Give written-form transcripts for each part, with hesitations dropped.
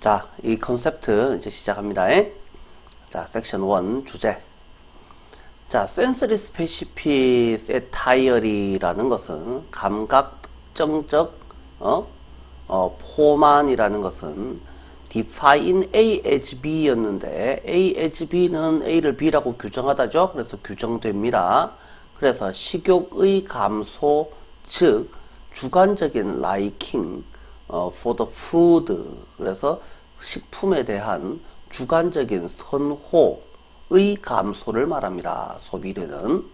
자, 이 컨셉트 이제 시작합니다. 자, 섹션 1 주제. 자, sensory specific satiety,라는 것은 감각 특정적 포만이라는 것은 define A as B였는데 A as B는 A를 B라고 규정하다죠. 그래서 규정됩니다. 그래서 식욕의 감소, 즉 주관적인 liking for the food, 그래서 식품에 대한 주관적인 선호의 감소를 말합니다. 소비되는.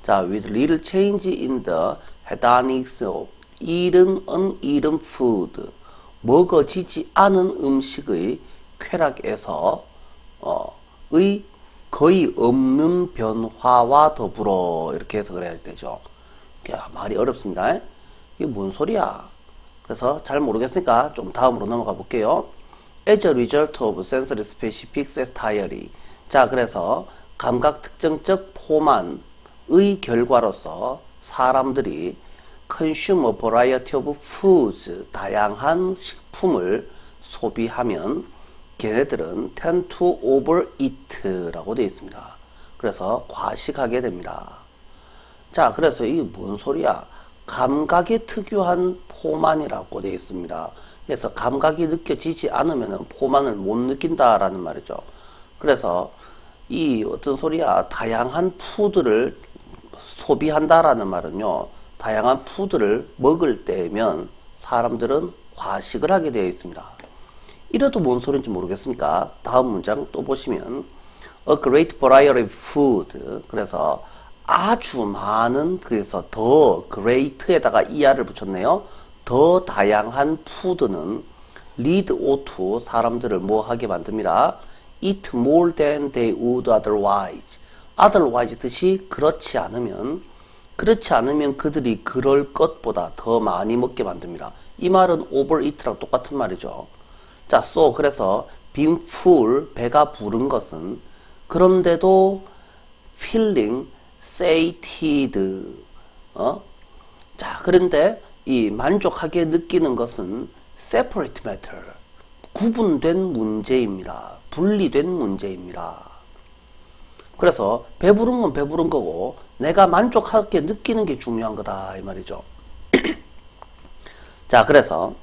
자, with little change in the hedonics of eaten uneaten food, 먹어지지 않은 음식의 쾌락에서 의 거의 없는 변화와 더불어, 이렇게 해석을 해야 되죠. 야, 말이 어렵습니다. 이게 뭔 소리야? 그래서 잘 모르겠으니까 좀 다음으로 넘어가 볼게요. As a result of sensory specific satiety. 자, 그래서 감각 특정적 포만의 결과로서 사람들이 consume a variety of foods, 다양한 식품을 소비하면 걔네들은 tend to overeat라고 되어 있습니다. 그래서 과식하게 됩니다. 자, 그래서 이게 뭔 소리야? 감각이 특유한 포만이라고 되어 있습니다. 그래서 감각이 느껴지지 않으면 포만을 못 느낀다라는 말이죠. 그래서 이 어떤 소리야? 다양한 푸드를 소비한다라는 말은요, 다양한 푸드를 먹을 때면 사람들은 과식을 하게 되어 있습니다. 이래도 뭔 소리인지 모르겠으니까 다음 문장 또 보시면 a great variety of food, 그래서 아주 많은, 그래서 더 great에다가 er를 붙였네요. 더 다양한 푸드는 lead to, 사람들을 뭐 하게 만듭니다. eat more than they would otherwise. otherwise 뜻이 그렇지 않으면 그들이 그럴 것보다 더 많이 먹게 만듭니다. 이 말은 overeat랑 똑같은 말이죠. 자, so, 그래서 being full, 배가 부른 것은 그런데도 feeling sated, 자, 그런데 이 만족하게 느끼는 것은 separate matter, 구분된 문제입니다. 분리된 문제입니다. 그래서 배부른 건 배부른 거고 내가 만족하게 느끼는 게 중요한 거다, 이 말이죠. 자, 그래서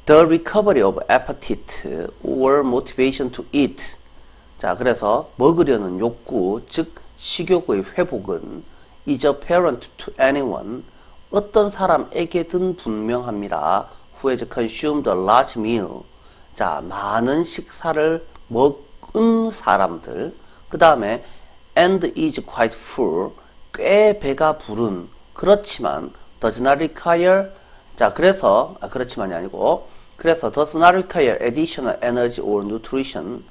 the recovery of appetite or motivation to eat. 자, 그래서 먹으려는 욕구, 즉 식욕의 회복은 is apparent to anyone, 어떤 사람에게든 분명합니다. who has consumed a large meal. 자, 많은 식사를 먹은 사람들. 그 다음에 and is quite full, 꽤 배가 부른, 그렇지만 does not require, 자, 그래서 그렇지만이 아니고, 그래서 does not require additional energy or nutrition,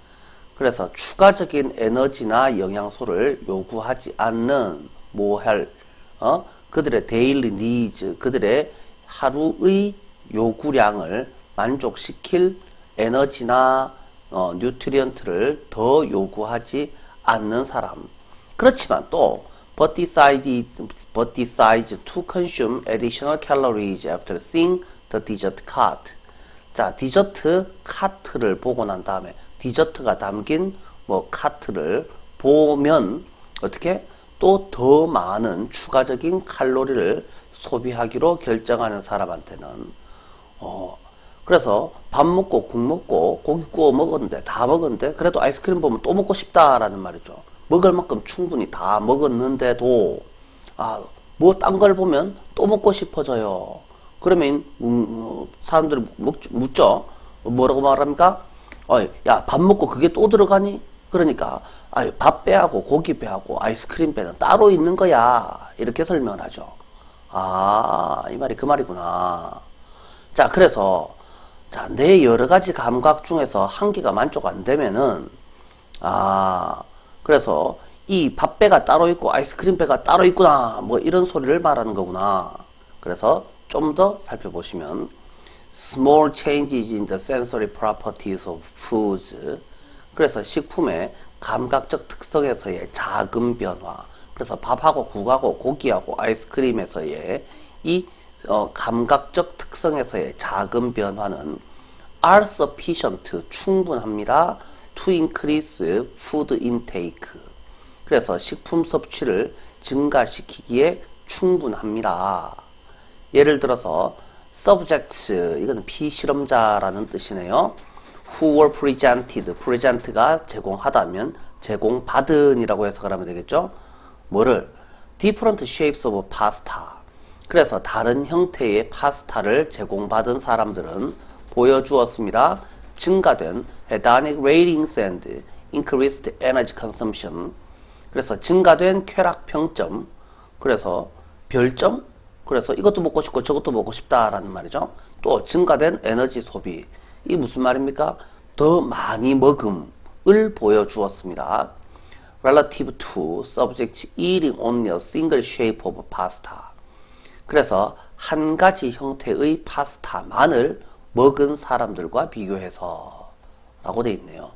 그래서 추가적인 에너지나 영양소를 요구하지 않는 그들의 daily needs, 그들의 하루의 요구량을 만족시킬 에너지나 뉴트리언트를 더 요구하지 않는 사람. 그렇지만 또 but decides to consume additional calories after seeing the dessert cart. 자, 디저트 카트를 보고 난 다음에 디저트가 담긴 카트를 보면 어떻게 또 더 많은 추가적인 칼로리를 소비하기로 결정하는 사람한테는 그래서 밥 먹고 국 먹고 고기 구워 먹었는데 다 먹었는데 그래도 아이스크림 보면 또 먹고 싶다라는 말이죠. 먹을 만큼 충분히 다 먹었는데도 뭐 딴 걸 보면 또 먹고 싶어져요. 그러면 사람들이 묻죠. 뭐라고 말합니까? 야, 밥 먹고 그게 또 들어가니? 그러니까 밥 배하고 고기 배하고 아이스크림 배는 따로 있는 거야, 이렇게 설명을 하죠. 이 말이 그 말이구나. 자, 그래서 자, 내 여러 가지 감각 중에서 한 개가 만족 안 되면은 그래서 이 밥배가 따로 있고 아이스크림 배가 따로 있구나, 뭐 이런 소리를 말하는 거구나. 그래서 좀 더 살펴보시면 small changes in the sensory properties of foods, 그래서 식품의 감각적 특성에서의 작은 변화, 그래서 밥하고 국하고 고기하고 아이스크림에서의 이 감각적 특성에서의 작은 변화는 are sufficient, 충분합니다. to increase food intake. 그래서 식품 섭취를 증가시키기에 충분합니다. 예를 들어서 subjects, 이거는 피실험자라는 뜻이네요. who were presented, present가 제공하다면 제공받은이라고 해석을 하면 되겠죠. 뭐를? different shapes of pasta. 그래서 다른 형태의 파스타를 제공받은 사람들은 보여주었습니다. 증가된 hedonic ratings and increased energy consumption. 그래서 증가된 쾌락 평점. 그래서 별점. 그래서 이것도 먹고 싶고 저것도 먹고 싶다라는 말이죠. 또 증가된 에너지 소비. 이 무슨 말입니까? 더 많이 먹음을 보여주었습니다. Relative to subjects eating only a single shape of pasta. 그래서 한 가지 형태의 파스타만을 먹은 사람들과 비교해서 라고 되어 있네요.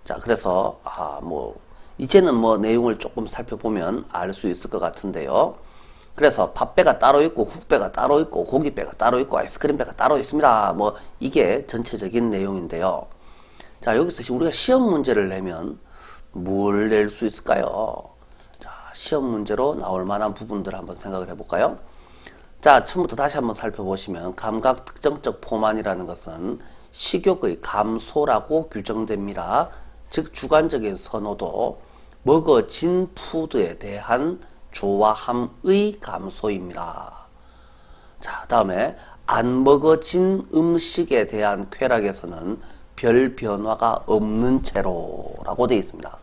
자, 그래서 이제는 내용을 조금 살펴보면 알 수 있을 것 같은데요. 그래서 밥배가 따로 있고 국배가 따로 있고 고기배가 따로 있고 아이스크림배가 따로 있습니다. 이게 전체적인 내용인데요. 자, 여기서 우리가 시험 문제를 내면 뭘 낼 수 있을까요? 자, 시험 문제로 나올 만한 부분들을 한번 생각을 해볼까요? 자, 처음부터 다시 한번 살펴보시면 감각 특정적 포만이라는 것은 식욕의 감소라고 규정됩니다. 즉 주관적인 선호도, 먹어진 푸드에 대한 좋아함의 감소입니다. 자, 다음에 안 먹어진 음식에 대한 쾌락에서는 별 변화가 없는 채로 라고 되어 있습니다.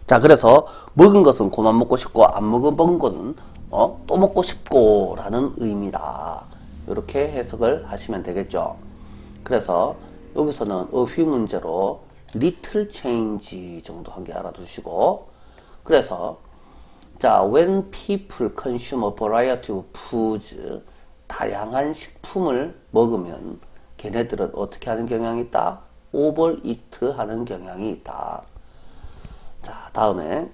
자, 그래서 먹은 것은 그만 먹고 싶고 안 먹은 것은 또 먹고 싶고 라는 의미다. 이렇게 해석을 하시면 되겠죠. 그래서 여기서는 어휘 문제로 little change 정도 한 개 알아두시고, 그래서 자, when people consume a variety of foods, 다양한 식품을 먹으면 걔네들은 어떻게 하는 경향이 있다? overeat 하는 경향이 있다. 자, 다음에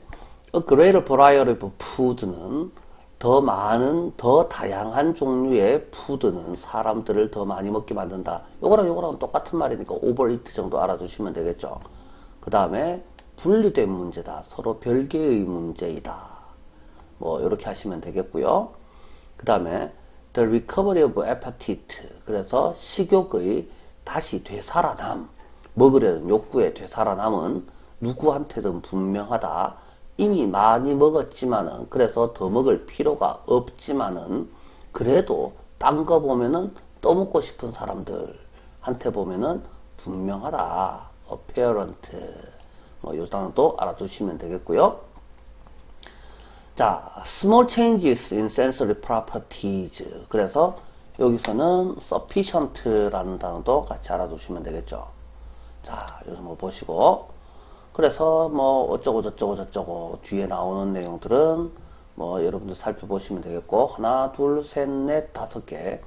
a greater variety of food는 더 많은, 더 다양한 종류의 푸드는 사람들을 더 많이 먹게 만든다. 요거랑 똑같은 말이니까 overeat 정도 알아두시면 되겠죠. 그 다음에 분리된 문제다. 서로 별개의 문제이다. 이렇게 하시면 되겠고요. 그 다음에 the recovery of appetite. 그래서 식욕의 다시 되살아남. 먹으려는 욕구의 되살아남은 누구한테든 분명하다. 이미 많이 먹었지만은, 그래서 더 먹을 필요가 없지만은, 그래도 딴 거 보면은 또 먹고 싶은 사람들한테 보면은 분명하다. apparent. 요 단어도 알아두시면 되겠고요. 자, small changes in sensory properties. 그래서 여기서는 sufficient라는 단어도 같이 알아두시면 되겠죠. 자, 여기서 보시고, 그래서 어쩌고 저쩌고 뒤에 나오는 내용들은 여러분들 살펴보시면 되겠고, 하나, 둘, 셋, 넷, 5개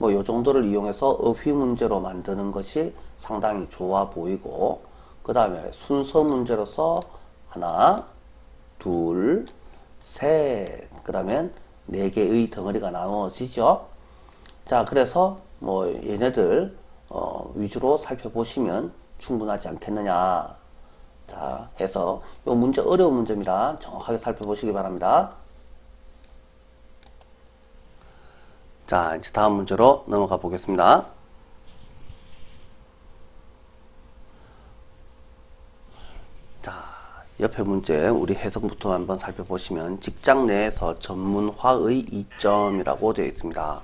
요 정도를 이용해서 어휘 문제로 만드는 것이 상당히 좋아 보이고, 그 다음에 순서 문제로서 하나, 둘, 셋, 그러면 4개의 덩어리가 나누어지죠. 자, 그래서 얘네들 위주로 살펴보시면 충분하지 않겠느냐. 자, 해서 이 문제 어려운 문제입니다. 정확하게 살펴보시기 바랍니다. 자, 이제 다음 문제로 넘어가 보겠습니다. 자, 옆에 문제 우리 해석부터 한번 살펴보시면 직장 내에서 전문화의 이점이라고 되어 있습니다.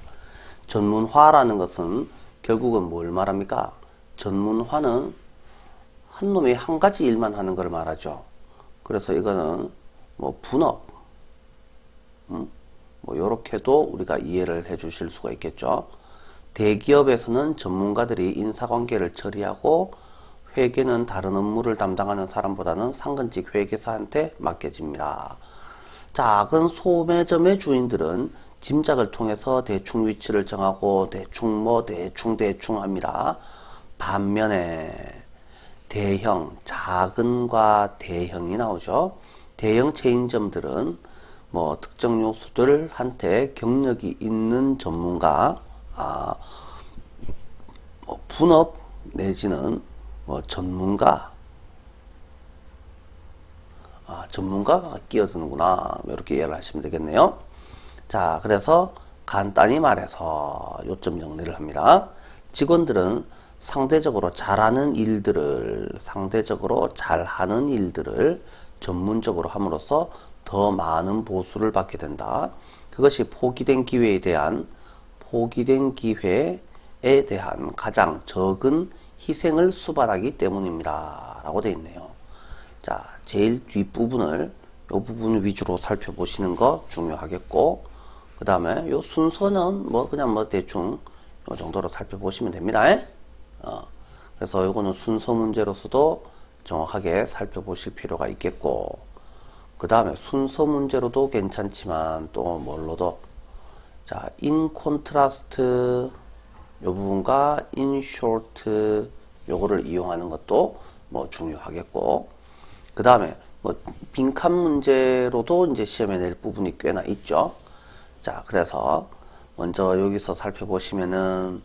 전문화라는 것은 결국은 뭘 말합니까? 전문화는 한 놈이 한 가지 일만 하는 걸 말하죠. 그래서 이거는 분업, 요렇게도 우리가 이해를 해 주실 수가 있겠죠. 대기업에서는 전문가들이 인사관계를 처리하고 회계는 다른 업무를 담당하는 사람보다는 상근직 회계사한테 맡겨집니다. 작은 소매점의 주인들은 짐작을 통해서 대충 위치를 정하고 대충 합니다. 반면에 대형, 작은과 대형이 나오죠. 대형 체인점들은 특정 요소들한테 경력이 있는 전문가, 분업, 내지는 뭐 전문가가 끼어드는구나. 이렇게 이해를 하시면 되겠네요. 자, 그래서 간단히 말해서 요점 정리를 합니다. 직원들은 상대적으로 잘하는 일들을 전문적으로 함으로써 더 많은 보수를 받게 된다. 그것이 포기된 기회에 대한 가장 적은 희생을 수반하기 때문입니다. 라고 되어 있네요. 자, 제일 뒷부분을 이 부분 위주로 살펴보시는 거 중요하겠고, 그 다음에 요 순서는 그냥 대충 요 정도로 살펴보시면 됩니다. 그래서 요거는 순서 문제로서도 정확하게 살펴보실 필요가 있겠고, 그 다음에 순서 문제로도 괜찮지만 또 뭘로도, 자, in contrast 요 부분과 in short 요거를 이용하는 것도 중요하겠고, 그 다음에 빈칸 문제로도 이제 시험에 낼 부분이 꽤나 있죠. 자, 그래서 먼저 여기서 살펴보시면은,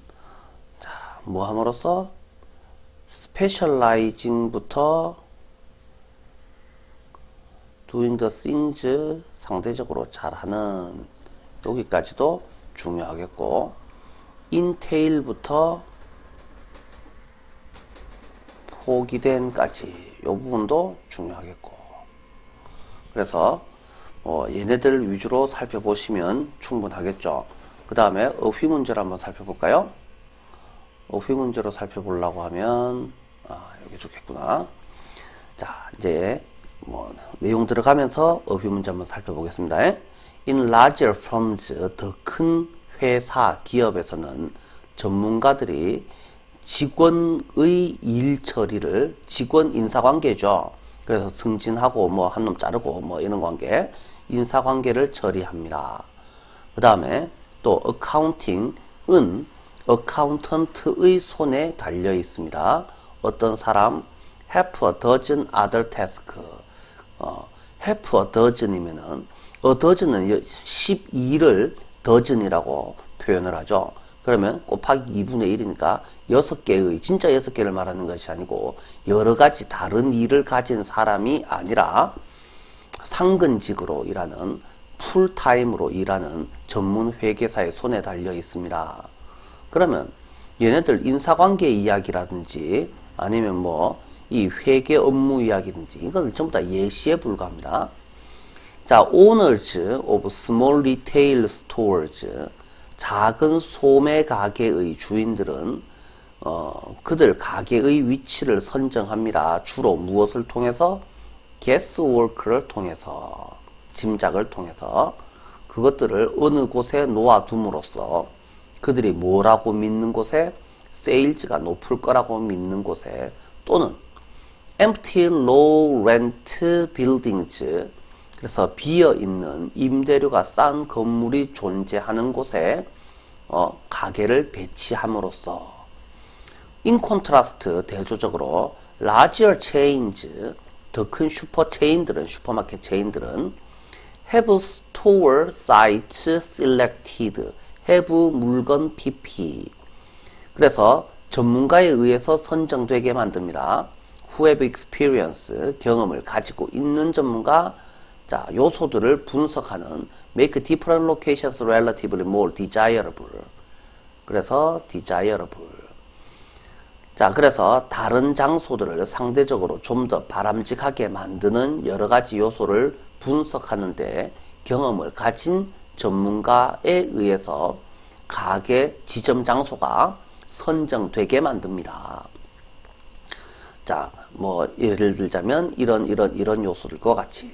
자, 뭐 함으로써 specializing부터 doing the things 상대적으로 잘하는 여기까지도 중요하겠고, entail부터 포기된까지 이 부분도 중요하겠고, 그래서 얘네들 위주로 살펴보시면 충분하겠죠. 그 다음에 어휘 문제를 한번 살펴볼까요? 어휘 문제로 살펴보려고 하면 여기 좋겠구나. 자, 이제 내용 들어가면서 어휘 문제 한번 살펴보겠습니다. In larger firms, 더 큰 회사, 기업에서는 전문가들이 직원의 일 처리를, 직원 인사관계죠. 그래서 승진하고 한 놈 자르고 이런 관계, 인사관계를 처리합니다. 그 다음에 또 accounting은 어카운턴트의 손에 달려 있습니다. 어떤 사람, have a dozen other tasks. have a dozen이면은, a dozen은 12를 dozen이라고 표현을 하죠. 그러면 곱하기 2분의 1이니까 6개의, 진짜 6개를 말하는 것이 아니고 여러 가지 다른 일을 가진 사람이 아니라 상근직으로 일하는, 풀타임으로 일하는 전문 회계사의 손에 달려 있습니다. 그러면 얘네들 인사관계 이야기라든지 아니면 이 회계 업무 이야기든지 이건 전부 다 예시에 불과합니다. 자, owners of small retail stores, 작은 소매 가게의 주인들은 그들 가게의 위치를 선정합니다. 주로 무엇을 통해서? guesswork를 통해서, 짐작을 통해서 그것들을 어느 곳에 놓아둠으로써 그들이 뭐라고 믿는 곳에, 세일즈가 높을 거라고 믿는 곳에, 또는 empty low rent buildings, 그래서 비어있는 임대료가 싼 건물이 존재하는 곳에 가게를 배치함으로써, in contrast 대조적으로 larger chains, 더 큰 슈퍼 체인들은, 슈퍼마켓 체인들은 have store sites selected, have 물건 PP, 그래서 전문가에 의해서 선정되게 만듭니다. who have experience, 경험을 가지고 있는 전문가, 자, 요소들을 분석하는 make different locations relatively more desirable. 그래서 desirable. 자, 그래서 다른 장소들을 상대적으로 좀 더 바람직하게 만드는 여러 가지 요소를 분석하는데 경험을 가진 전문가에 의해서 가게 지점 장소가 선정되게 만듭니다. 자, 예를 들자면 이런 요소들 것 같이.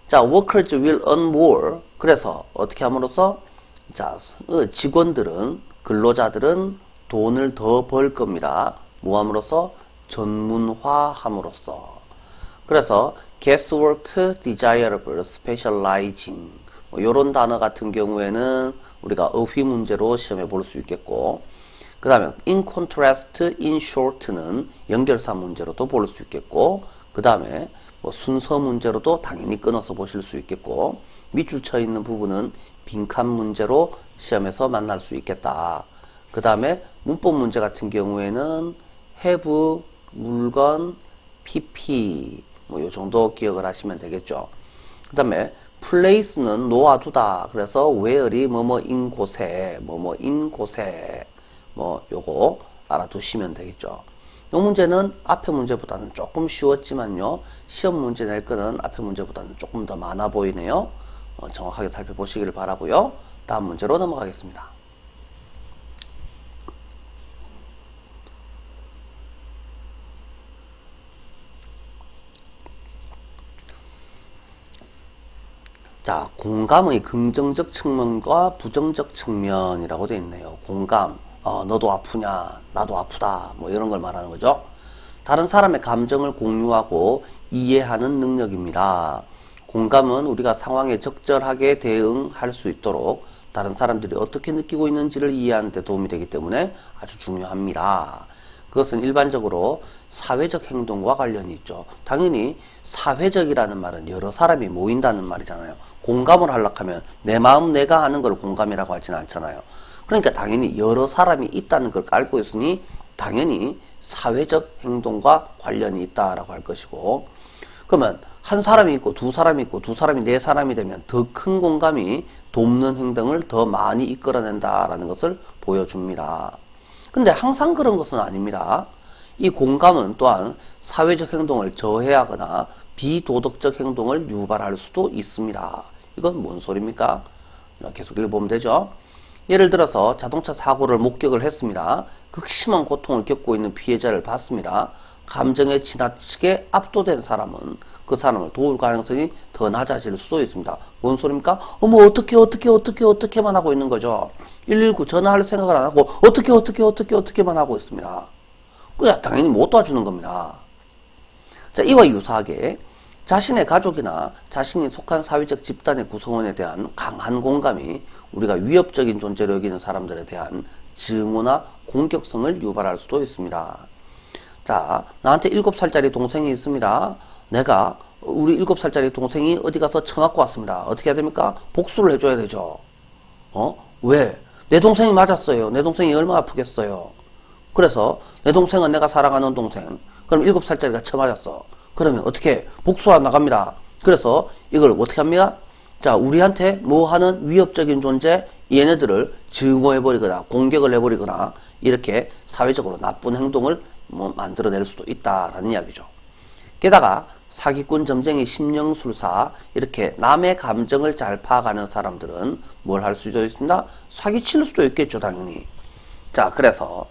자, workers will earn more. 그래서 어떻게 함으로써, 자, 직원들은, 근로자들은 돈을 더 벌 겁니다. 뭐 함으로써? 전문화함으로써. 그래서 guesswork, desirable, specializing 요런 단어 같은 경우에는 우리가 어휘 문제로 시험에 볼 수 있겠고, 그 다음에 in contrast, in short는 연결사 문제로도 볼 수 있겠고, 그 다음에 순서 문제로도 당연히 끊어서 보실 수 있겠고, 밑줄 쳐 있는 부분은 빈칸 문제로 시험에서 만날 수 있겠다. 그 다음에 문법 문제 같은 경우에는 have 물건 pp 뭐 요 정도 기억을 하시면 되겠죠. 그 다음에 place는 놓아두다. 그래서 where이 뭐뭐인 곳에 뭐뭐인 곳에 뭐 요거 알아두시면 되겠죠. 이 문제는 앞에 문제보다는 조금 쉬웠지만요. 시험 문제 낼 거는 앞에 문제보다는 조금 더 많아 보이네요. 정확하게 살펴보시길 바라고요. 다음 문제로 넘어가겠습니다. 자, 공감의 긍정적 측면과 부정적 측면이라고 되어 있네요. 공감, 너도 아프냐, 나도 아프다, 뭐 이런 걸 말하는 거죠. 다른 사람의 감정을 공유하고 이해하는 능력입니다. 공감은 우리가 상황에 적절하게 대응할 수 있도록 다른 사람들이 어떻게 느끼고 있는지를 이해하는 데 도움이 되기 때문에 아주 중요합니다. 그것은 일반적으로 사회적 행동과 관련이 있죠. 당연히 사회적이라는 말은 여러 사람이 모인다는 말이잖아요. 공감을 하려고 하면 내 마음 내가 하는 걸 공감이라고 하지는 않잖아요. 그러니까 당연히 여러 사람이 있다는 걸 알고 있으니 당연히 사회적 행동과 관련이 있다라고 할 것이고, 그러면 한 사람이 있고 두 사람이 있고 두 사람이 네 사람이 되면 더 큰 공감이 돕는 행동을 더 많이 이끌어낸다라는 것을 보여줍니다. 근데 항상 그런 것은 아닙니다. 이 공감은 또한 사회적 행동을 저해하거나 비도덕적 행동을 유발할 수도 있습니다. 이건 뭔 소리입니까? 계속 읽어보면 되죠. 예를 들어서 자동차 사고를 목격을 했습니다. 극심한 고통을 겪고 있는 피해자를 봤습니다. 감정에 지나치게 압도된 사람은 그 사람을 도울 가능성이 더 낮아질 수도 있습니다. 뭔 소리입니까? 어머 어떻게만 하고 있는 거죠. 119 전화할 생각을 안 하고 어떻게만 하고 있습니다. 그냥 당연히 못 도와주는 겁니다. 자, 이와 유사하게 자신의 가족이나 자신이 속한 사회적 집단의 구성원에 대한 강한 공감이 우리가 위협적인 존재로 여기는 사람들에 대한 증오나 공격성을 유발할 수도 있습니다. 자, 나한테 7살짜리 동생이 있습니다. 내가 우리 7살짜리 동생이 어디 가서 처맞고 왔습니다. 어떻게 해야 됩니까? 복수를 해줘야 되죠. 왜? 내 동생이 맞았어요. 내 동생이 얼마나 아프겠어요. 그래서 내 동생은 내가 사랑하는 동생. 그럼 7살짜리가 처맞았어. 그러면 어떻게? 복수하러 나갑니다. 그래서 이걸 어떻게 합니까? 자, 우리한테 뭐 하는 위협적인 존재, 얘네들을 증오해버리거나 공격을 해버리거나 이렇게 사회적으로 나쁜 행동을 만들어낼 수도 있다라는 이야기죠. 게다가 사기꾼, 점쟁이, 심령술사 이렇게 남의 감정을 잘 파악하는 사람들은 뭘 할 수도 있습니다. 사기칠 수도 있겠죠, 당연히. 자, 그래서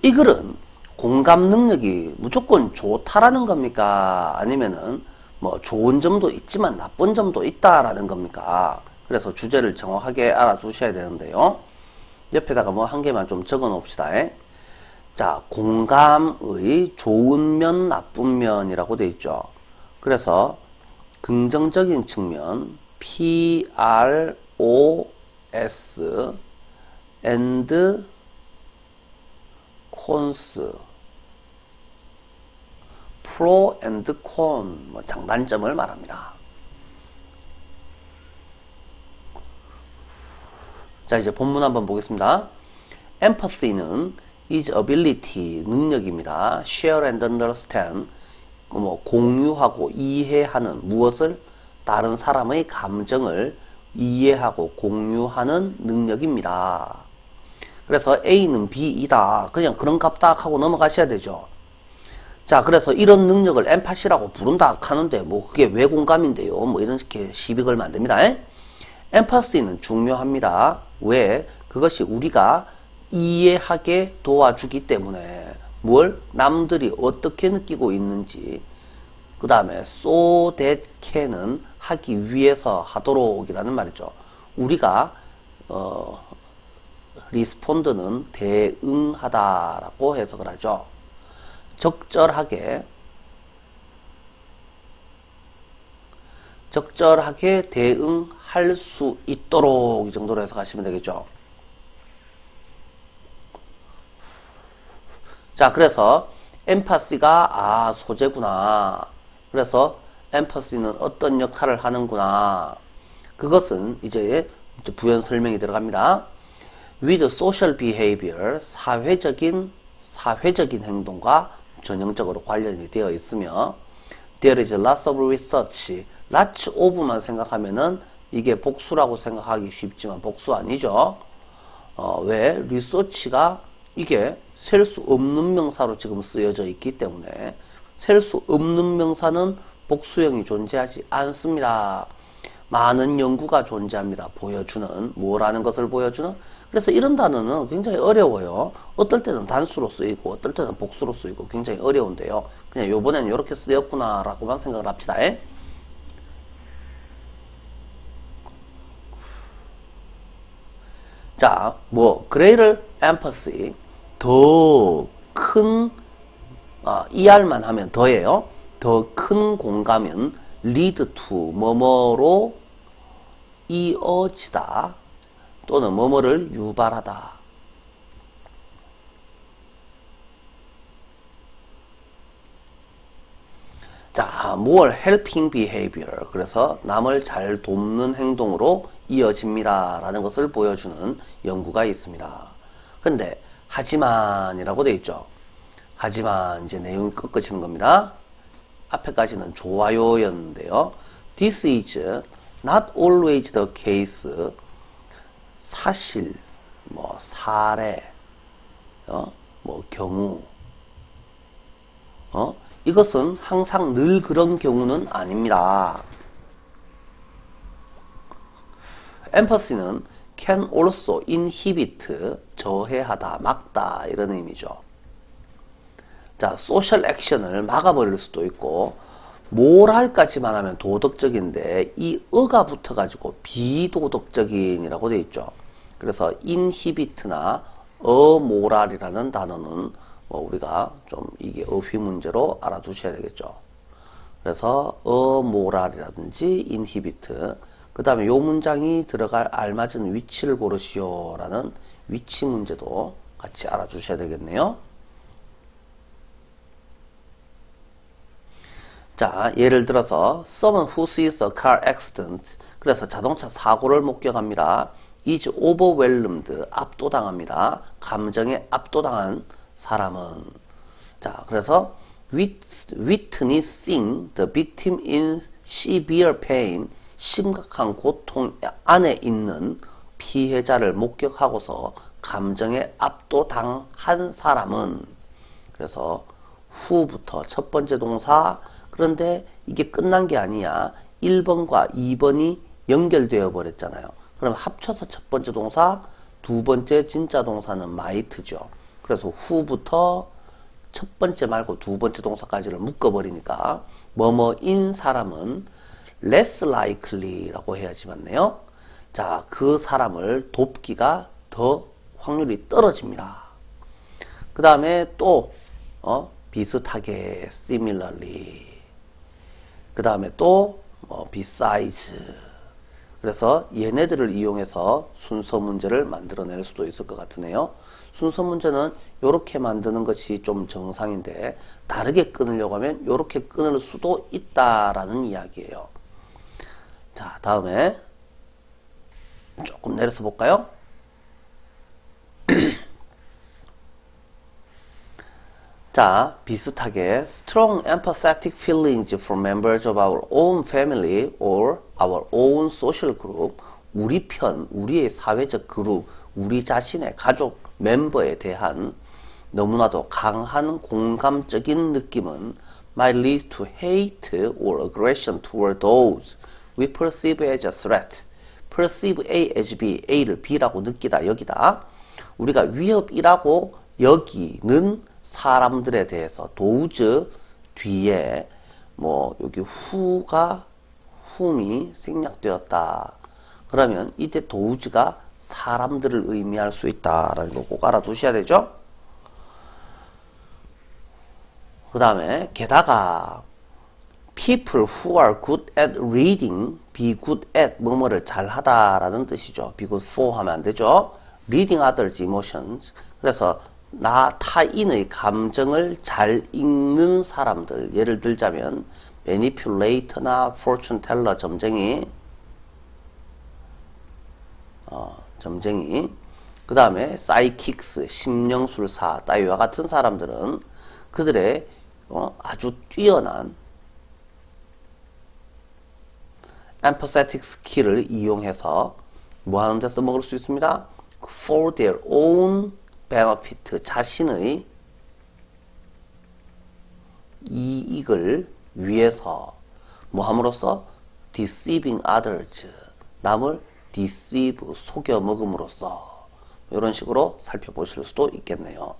이 글은 공감 능력이 무조건 좋다라는 겁니까? 아니면은 뭐 좋은 점도 있지만 나쁜 점도 있다라는 겁니까? 그래서 주제를 정확하게 알아두셔야 되는데요. 옆에다가 뭐 한 개만 좀 적어 놓읍시다. 자, 공감의 좋은 면, 나쁜 면이라고 되어 있죠. 그래서 긍정적인 측면 PROS and cons, pro and con, 장단점을 말합니다. 자, 이제 본문 한번 보겠습니다. empathy는 is ability, 능력입니다. share and understand, 공유하고 이해하는 무엇을? 다른 사람의 감정을 이해하고 공유하는 능력입니다. 그래서 A는 B이다. 그냥 그런 값다 하고 넘어가셔야 되죠. 자, 그래서 이런 능력을 엠파시라고 부른다 하는데 그게 왜 공감인데요? 이렇게 시비 걸면 안 됩니다. 엠파시는 중요합니다. 왜? 그것이 우리가 이해하게 도와주기 때문에 남들이 어떻게 느끼고 있는지, 그 다음에 so that can은 하기 위해서 하도록 이라는 말이죠. 우리가 respond는 대응하다라고 해석을 하죠. 적절하게 대응할 수 있도록 이 정도로 해석하시면 되겠죠. 자, 그래서 엠파시가 소재구나. 그래서 엠파시는 어떤 역할을 하는구나. 그것은 이제 부연 설명이 들어갑니다. with social behavior, 사회적인 행동과 전형적으로 관련이 되어 있으며 there is lots of research, lots of만 생각하면은 이게 복수라고 생각하기 쉽지만 복수 아니죠. 왜? research가 이게 셀 수 없는 명사로 지금 쓰여져 있기 때문에 셀 수 없는 명사는 복수형이 존재하지 않습니다. 많은 연구가 존재합니다. 보여주는, 뭐라는 것을 보여주는. 그래서 이런 단어는 굉장히 어려워요. 어떨 때는 단수로 쓰이고 어떨 때는 복수로 쓰이고 굉장히 어려운데요. 그냥 요번에는 이렇게 쓰였구나 라고만 생각을 합시다. 자, greater empathy, 더 큰, ER만 하면 더예요. 더 큰 공감은 lead to, 뭐뭐로 이어지다, 또는 뭐뭐를 유발하다. 자, more helping behavior. 그래서 남을 잘 돕는 행동으로 이어집니다. 라는 것을 보여주는 연구가 있습니다. 근데, 하지만이라고 되어 있죠. 하지만, 이제 내용이 꺾어지는 겁니다. 앞에까지는 좋아요였는데요. This is not always the case. 사실, 사례, 경우, 이것은 항상 늘 그런 경우는 아닙니다. empathy는 can also inhibit, 저해하다, 막다 이런 의미죠. 자, social action을 막아버릴 수도 있고 moral까지만 하면 도덕적인데 이 어가 붙어가지고 비도덕적인이라고 되어 있죠. 그래서 inhibit나 amoral이라는 단어는 우리가 좀 이게 어휘 문제로 알아두셔야 되겠죠. 그래서 amoral이라든지 inhibit, 그 다음에 요 문장이 들어갈 알맞은 위치를 고르시오 라는 위치 문제도 같이 알아주셔야 되겠네요. 자, 예를 들어서 someone who sees a car accident, 그래서 자동차 사고를 목격합니다. is overwhelmed, 압도당합니다. 감정에 압도당한 사람은, 자, 그래서 witnessing the victim in severe pain, 심각한 고통 안에 있는 피해자를 목격하고서 감정에 압도당한 사람은, 그래서 who부터 첫 번째 동사, 그런데 이게 끝난 게 아니야. 1번과 2번이 연결되어 버렸잖아요. 그럼 합쳐서 첫 번째 동사, 두 번째 진짜 동사는 might죠. 그래서 who부터 첫 번째 말고 두 번째 동사까지를 묶어버리니까 뭐뭐인 사람은 less likely라고 해야지 맞네요. 자, 그 사람을 돕기가 더 확률이 떨어집니다. 그 다음에 또 비슷하게 similarly, 그 다음에 또 besides. 그래서 얘네들을 이용해서 순서 문제를 만들어낼 수도 있을 것 같으네요. 순서 문제는 이렇게 만드는 것이 좀 정상인데 다르게 끊으려고 하면 이렇게 끊을 수도 있다라는 이야기예요. 자, 다음에 조금 내려서 볼까요? 자, 비슷하게 strong empathetic feelings for members of our own family or our own social group, 우리 편, 우리의 사회적 그룹, 우리 자신의 가족 멤버에 대한 너무나도 강한 공감적인 느낌은 might lead to hate or aggression toward those we perceive as a threat. perceive A as B, A를 B라고 느끼다, 여기다. 우리가 위협이라고 여기는 사람들에 대해서 those 뒤에 여기 whom이 생략되었다. 그러면 이때 those가 사람들을 의미할 수 있다라는 거 꼭 알아두셔야 되죠. 그 다음에 게다가 people who are good at reading, be good at 뭐뭐를 잘하다라는 뜻이죠. be good for 하면 안 되죠. reading others' emotions, 그래서 타인의 감정을 잘 읽는 사람들, 예를 들자면 manipulator나 fortune teller, 점쟁이, 그 다음에 사이킥스, 심령술사 따위와 같은 사람들은 그들의 아주 뛰어난 empathetic 스킬을 이용해서 뭐 하는 데 써먹을 수 있습니다. for their own benefit, 자신의 이익을 위해서 뭐 함으로써 deceiving others, 남을 deceive, 속여 먹음으로써 이런 식으로 살펴보실 수도 있겠네요.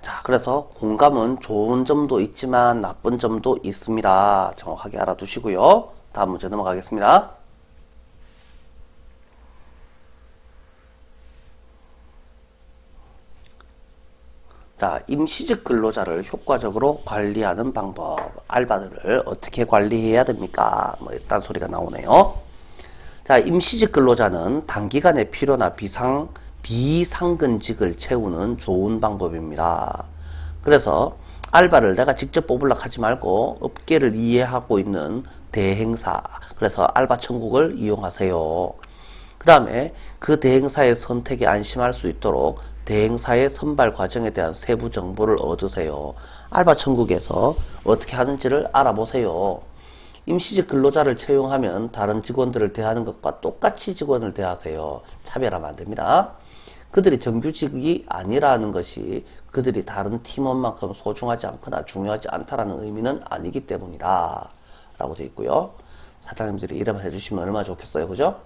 자, 그래서 공감은 좋은 점도 있지만 나쁜 점도 있습니다. 정확하게 알아두시고요. 다음 문제 넘어가겠습니다. 자, 임시직 근로자를 효과적으로 관리하는 방법, 알바들을 어떻게 관리해야 됩니까? 뭐 일단 소리가 나오네요. 자, 임시직 근로자는 단기간의 필요나 비상근직을 채우는 좋은 방법입니다. 그래서 알바를 내가 직접 뽑으려고 하지 말고 업계를 이해하고 있는 대행사, 그래서 알바 천국을 이용하세요. 그 다음에 그 대행사의 선택에 안심할 수 있도록 대행사의 선발 과정에 대한 세부 정보를 얻으세요. 알바 천국에서 어떻게 하는지를 알아보세요. 임시직 근로자를 채용하면 다른 직원들을 대하는 것과 똑같이 직원을 대하세요. 차별하면 안 됩니다. 그들이 정규직이 아니라는 것이 그들이 다른 팀원만큼 소중하지 않거나 중요하지 않다라는 의미는 아니기 때문이다 라고 되어 있고요. 사장님들이 이름을 해주시면 얼마나 좋겠어요, 그죠?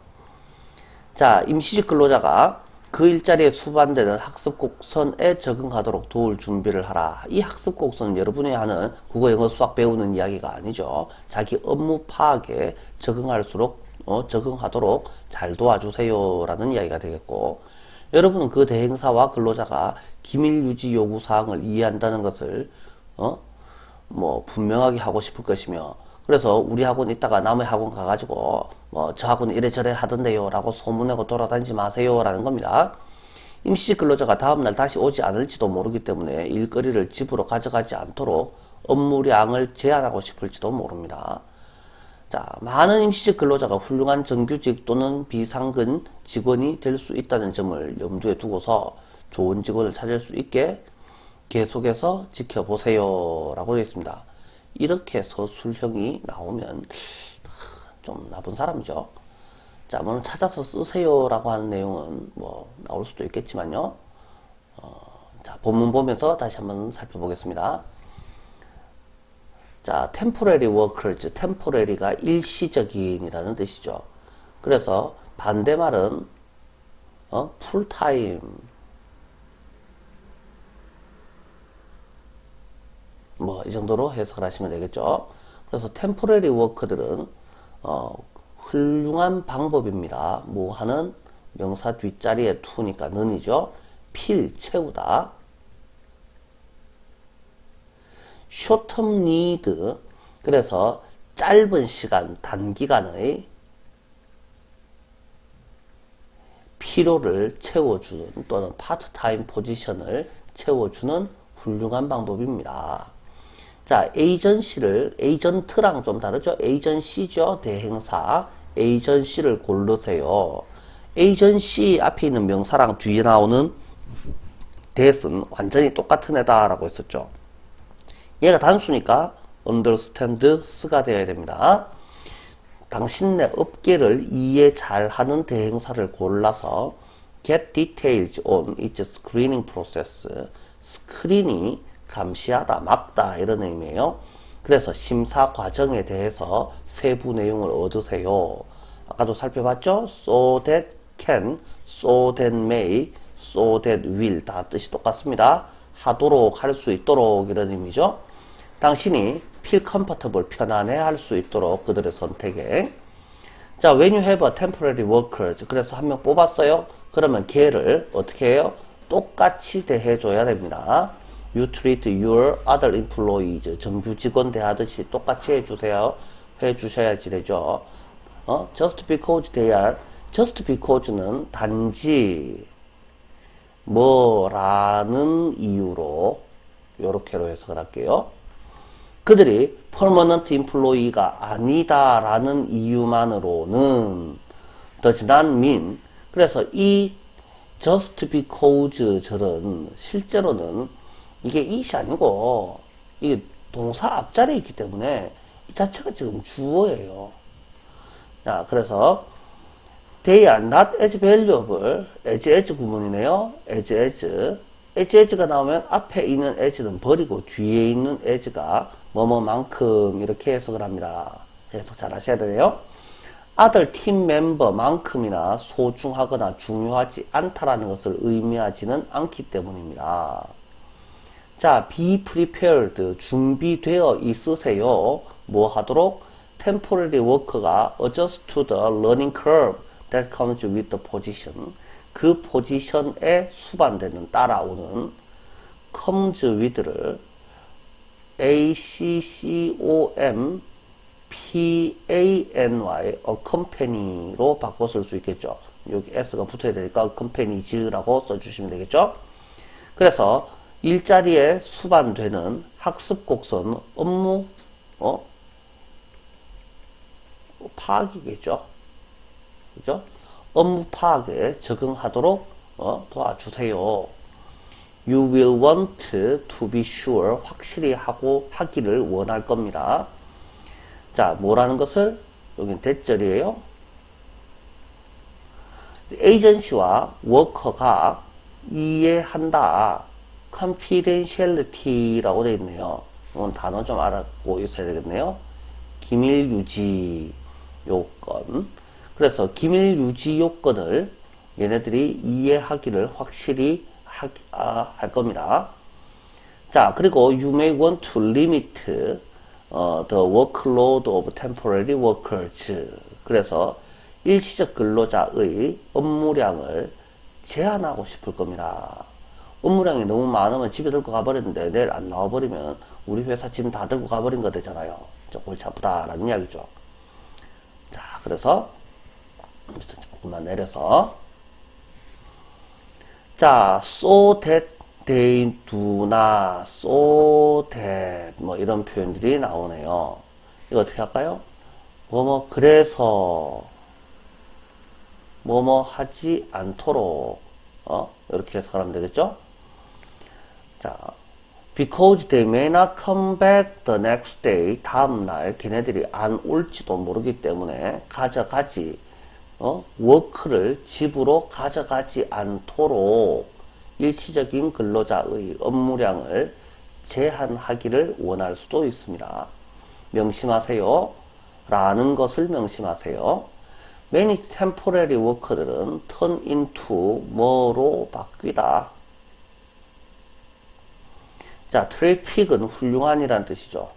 자, 임시직 근로자가 그 일자리에 수반되는 학습곡선에 적응하도록 도울 준비를 하라. 이 학습곡선은 여러분이 하는 국어, 영어, 수학 배우는 이야기가 아니죠. 자기 업무 파악에 적응하도록 잘 도와주세요 라는 이야기가 되겠고, 여러분은 그 대행사와 근로자가 기밀 유지 요구 사항을 이해한다는 것을 분명하게 하고 싶을 것이며, 그래서 우리 학원 있다가 남의 학원 가가지고 저 학원 이래저래 하던데요 라고 소문내고 돌아다니지 마세요 라는 겁니다. 임시직 근로자가 다음날 다시 오지 않을지도 모르기 때문에 일거리를 집으로 가져가지 않도록 업무량을 제한하고 싶을지도 모릅니다. 자, 많은 임시직 근로자가 훌륭한 정규직 또는 비상근 직원이 될 수 있다는 점을 염두에 두고서 좋은 직원을 찾을 수 있게 계속해서 지켜보세요 라고 되어 있습니다. 이렇게 서술형이 나오면 좀 나쁜 사람이죠. 자, 뭐 찾아서 쓰세요 라고 하는 내용은 나올 수도 있겠지만요. 자, 본문 보면서 다시 한번 살펴보겠습니다. 자, temporary workers, temporary가 일시적인이라는 뜻이죠. 그래서 반대말은 full-time, 이 정도로 해석을 하시면 되겠죠. 그래서 temporary worker들은 훌륭한 방법입니다. 뭐 하는 명사 뒷자리에 to니까 는이죠. 필, 채우다. short-term need, 그래서 짧은 시간, 단기간의 필요를 채워주는 또는 파트타임 포지션을 채워주는 훌륭한 방법입니다. 자, 에이전트랑 좀 다르죠? 에이전시죠? 대행사. 에이전시를 고르세요. 에이전시 앞에 있는 명사랑 뒤에 나오는 that은 완전히 똑같은 애다라고 했었죠. 얘가 단수니까 understands가 되어야 됩니다. 당신네 업계를 이해 잘하는 대행사를 골라서 get details on its screening process. 스크린이 감시하다, 막다 이런 의미예요. 그래서 심사 과정에 대해서 세부 내용을 얻으세요. 아까도 살펴봤죠? so that can, so that may, so that will 다 뜻이 똑같습니다. 하도록, 할 수 있도록 이런 의미죠. 당신이 feel comfortable, 편안해 할 수 있도록 그들의 선택에. 자, when you have a temporary workers, 그래서 한 명 뽑았어요. 그러면 걔를 어떻게 해요? 똑같이 대해줘야 됩니다. You treat your other employees, 정규 직원 대하듯이 똑같이 해주셔야지 되죠. Just because they are, just because는 단지 뭐라는 이유로 요렇게로 해석을 할게요. 그들이 permanent employee가 아니다라는 이유만으로는 does not mean, 그래서 이 just because 절은 실제로는 이게 it이 아니고 이게 동사 앞자리에 있기 때문에 이 자체가 지금 주어예요. 자, 그래서 they are not as valuable as 구문이네요. as가 나오면 앞에 있는 as는 버리고 뒤에 있는 as가 뭐뭐만큼 이렇게 해석을 합니다. 해석 잘 하셔야 돼요. other team member만큼이나 소중하거나 중요하지 않다라는 것을 의미하지는 않기 때문입니다. 자, be prepared, 준비되어 있으세요. 뭐 하도록? temporary work가 adjust to the learning curve that comes with the position. 그 포지션에 수반되는, 따라오는 comes with를 ACCOMPANY, accompany로 바꿔 쓸 수 있겠죠. 여기 S가 붙어야 되니까 accompanies라고 써주시면 되겠죠. 그래서 일자리에 수반되는 학습 곡선 업무 파악이겠죠. 그죠? 업무 파악에 적응하도록 도와주세요. You will want to be sure, 확실히 하기를 원할 겁니다. 자, 뭐라는 것을 여긴 대절이에요. 에이전시와 워커가 이해한다. confidentiality라고 되어 있네요. 이건 단어 좀 알고 있어야 되겠네요. 기밀 유지 요건. 그래서 기밀 유지 요건을 얘네들이 이해하기를 확실히 할 겁니다. 자, 그리고 you may want to limit the workload of temporary workers. 그래서 일시적 근로자의 업무량을 제한하고 싶을 겁니다. 업무량이 너무 많으면 집에 들고 가버렸는데 내일 안 나와버리면 우리 회사 짐 다 들고 가버린 거 되잖아요. 좀 골치 아프다라는 이야기죠. 자, 그래서 조금만 내려서, 자, so that they do not, so that 뭐 이런 표현들이 나오네요. 이거 어떻게 할까요? 그래서 하지 않도록 이렇게 해석하면 되겠죠? 자, because they may not come back the next day, 다음날 걔네들이 안 올지도 모르기 때문에 워크를 집으로 가져가지 않도록 일시적인 근로자의 업무량을 제한하기를 원할 수도 있습니다. 명심하세요. 라는 것을 명심하세요. Many temporary worker들은 turn into 뭐로 바뀌다. 자, terrific은 훌륭한이란 뜻이죠.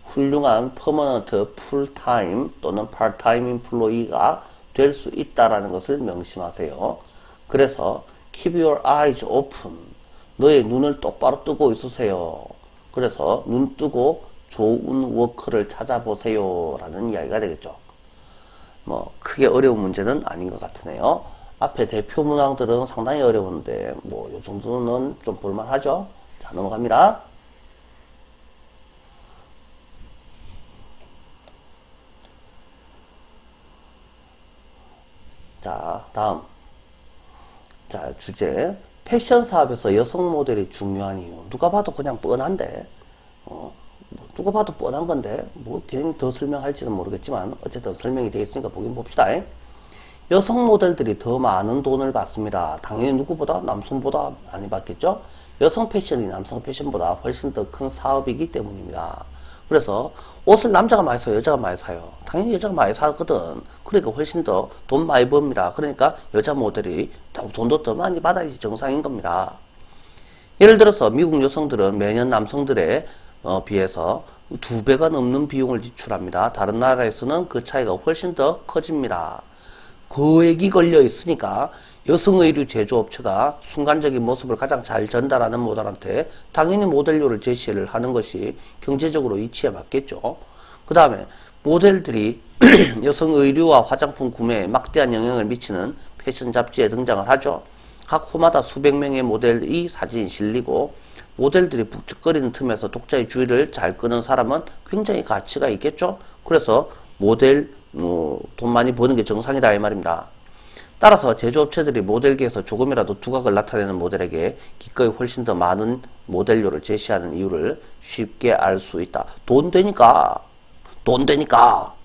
훌륭한 permanent full-time 또는 part-time employee가 될 수 있다라는 것을 명심하세요. 그래서 keep your eyes open. 너의 눈을 똑바로 뜨고 있으세요. 그래서 눈 뜨고 좋은 워크를 찾아보세요 라는 이야기가 되겠죠. 뭐 크게 어려운 문제는 아닌 것 같으네요. 앞에 대표 문항들은 상당히 어려운데 뭐 요 정도는 좀 볼만하죠. 자, 넘어갑니다. 자, 다음. 자, 주제. 패션 사업에서 여성 모델이 중요한 이유. 누가 봐도 그냥 뻔한데, 누가 봐도 뻔한 건데, 뭐, 괜히 더 설명할지는 모르겠지만, 어쨌든 설명이 되어 있으니까 보긴 봅시다. 여성 모델들이 더 많은 돈을 받습니다. 당연히 누구보다? 남성보다 많이 받겠죠? 여성 패션이 남성 패션보다 훨씬 더 큰 사업이기 때문입니다. 그래서 옷을 남자가 많이 사요, 여자가 많이 사요. 당연히 여자가 많이 사거든. 그러니까 훨씬 더 돈 많이 법니다. 그러니까 여자 모델이 돈도 더 많이 받아야지 정상인 겁니다. 예를 들어서 미국 여성들은 매년 남성들에 비해서 2배가 넘는 비용을 지출합니다. 다른 나라에서는 그 차이가 훨씬 더 커집니다. 거액이 걸려 있으니까 여성 의류 제조업체가 순간적인 모습을 가장 잘 전달하는 모델한테 당연히 모델료를 제시를 하는 것이 경제적으로 이치에 맞겠죠. 그 다음에 모델들이 여성 의류와 화장품 구매에 막대한 영향을 미치는 패션 잡지에 등장을 하죠. 각 호마다 수백 명의 모델이 사진이 실리고 모델들이 북적거리는 틈에서 독자의 주의를 잘 끄는 사람은 굉장히 가치가 있겠죠. 그래서 모델 돈 많이 버는 게 정상이다 이 말입니다. 따라서 제조업체들이 모델기에서 조금이라도 두각을 나타내는 모델에게 기꺼이 훨씬 더 많은 모델료를 제시하는 이유를 쉽게 알 수 있다. 돈 되니까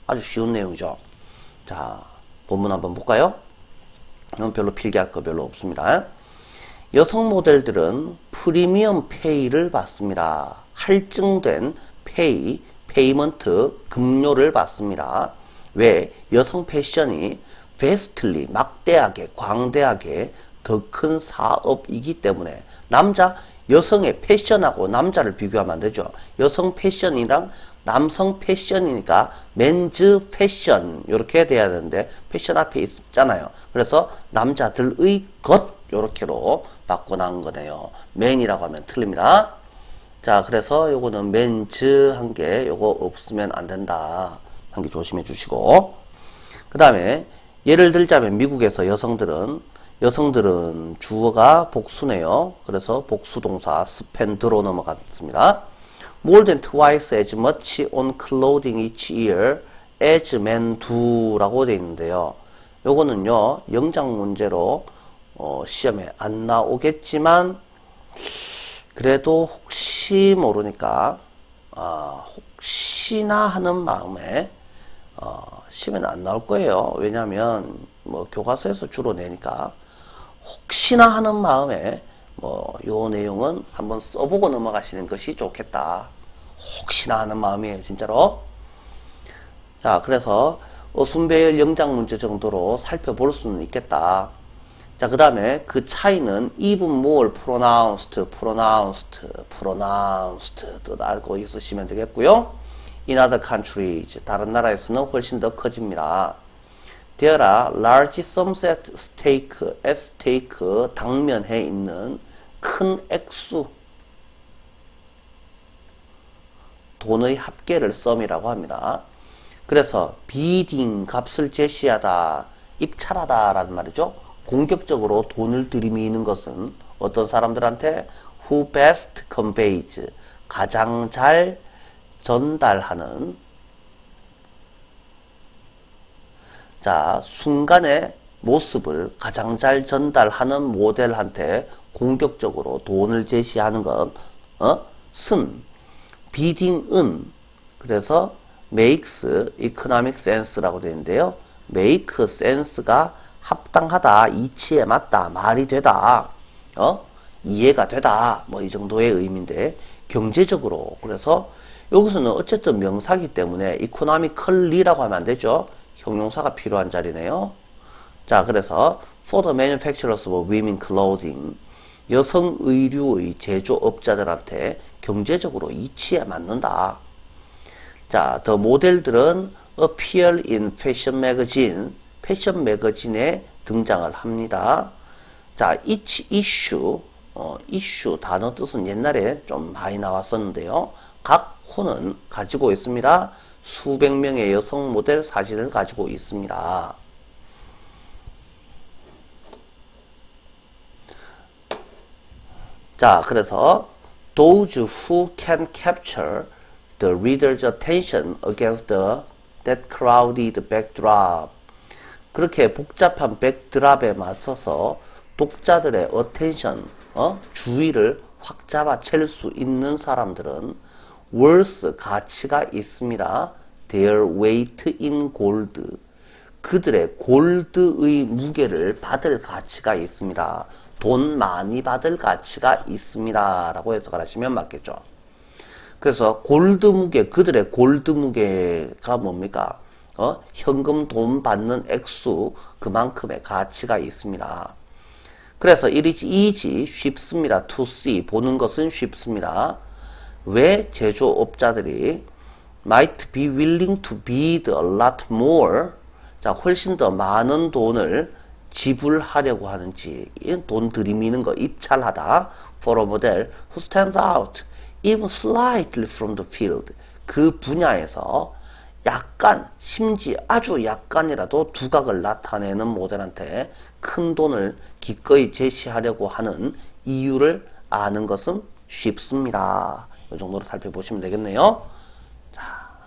아주 쉬운 내용이죠. 자, 본문 한번 볼까요? 이건 별로 필기할 거 별로 없습니다. 여성 모델들은 프리미엄 페이를 받습니다. 할증된 페이먼트 급료를 받습니다. 왜? 여성 패션이 베스트리 막대하게 광대하게 더 큰 사업이기 때문에 여성의 패션하고 남자를 비교하면 안 되죠. 여성 패션이랑 남성 패션이니까 맨즈 패션 이렇게 돼야 되는데 패션 앞에 있잖아요. 그래서 남자들의 것 요렇게로 바꿔놓은 거네요. 맨이라고 하면 틀립니다. 자, 그래서 요거는 맨즈 한 게 요거 없으면 안 된다. 한 개 조심해 주시고. 그 다음에 예를 들자면 미국에서 여성들은 주어가 복수네요. 그래서 복수동사 spend로 넘어갔습니다. More than twice as much on clothing each year as men do 라고 되어 있는데요. 요거는요, 영장 문제로 시험에 안 나오겠지만 그래도 혹시 모르니까 혹시나 하는 마음에 시험에는 안 나올 거예요. 왜냐하면 뭐 교과서에서 주로 내니까 혹시나 하는 마음에 요 내용은 한번 써보고 넘어가시는 것이 좋겠다. 혹시나 하는 마음이에요, 진짜로. 자, 그래서 순배열 영장 문제 정도로 살펴볼 수는 있겠다. 자, 그 다음에 그 차이는 even more pronounced 뜻 알고 있으시면 되겠고요. In other countries, 다른 나라에서는 훨씬 더 커집니다. There are large sums at stake, 당면해 있는 큰 액수, 돈의 합계를 sum이라고 합니다. 그래서 bidding, 값을 제시하다, 입찰하다 라는 말이죠. 공격적으로 돈을 들이미는 것은 어떤 사람들한테 who best conveys, 가장 잘 전달하는, 자, 순간의 모습을 가장 잘 전달하는 모델한테 공격적으로 돈을 제시하는 것, bidding은 그래서 makes economic sense라고 되어 있는데요. make sense가 합당하다, 이치에 맞다, 말이 되다, 이해가 되다, 뭐 이 정도의 의미인데 경제적으로, 그래서 여기서는 어쨌든 명사기 때문에 economically라고 하면 안 되죠. 형용사가 필요한 자리네요. 자, 그래서 for the manufacturers of women clothing, 여성 의류의 제조업자들한테 경제적으로 이치에 맞는다. 자, 더 모델들은 appear in fashion magazine, 패션 매거진에 등장을 합니다. 자, each issue, issue 단어 뜻은 옛날에 좀 많이 나왔었는데요. 각 호는 가지고 있습니다. 수백 명의 여성 모델 사진을 가지고 있습니다. 자, 그래서 those who can capture the reader's attention against that crowded backdrop, 그렇게 복잡한 백드랍에 맞서서 독자들의 attention, 주의를 확 잡아챌 수 있는 사람들은 worth, 가치가 있습니다. their weight in gold, 그들의 골드의 무게를 받을 가치가 있습니다. 돈 많이 받을 가치가 있습니다. 라고 해석을 하시면 맞겠죠. 그래서 골드 무게, 그들의 골드 무게가 뭡니까? 현금 돈 받는 액수, 그만큼의 가치가 있습니다. 그래서 it is easy, 쉽습니다. to see, 보는 것은 쉽습니다. 왜 제조업자들이 might be willing to bid a lot more, 자, 훨씬 더 많은 돈을 지불하려고 하는지, 돈 들이미는 거, 입찰하다, for a model who stands out even slightly from the field, 그 분야에서 약간, 심지 아주 약간이라도 두각을 나타내는 모델한테 큰 돈을 기꺼이 제시하려고 하는 이유를 아는 것은 쉽습니다. 이 정도로 살펴보시면 되겠네요. 자,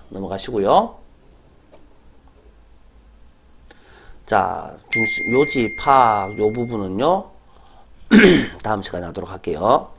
넘어가시고요. 자, 중심, 요지, 파악, 요 부분은요, 다음 시간에 하도록 할게요.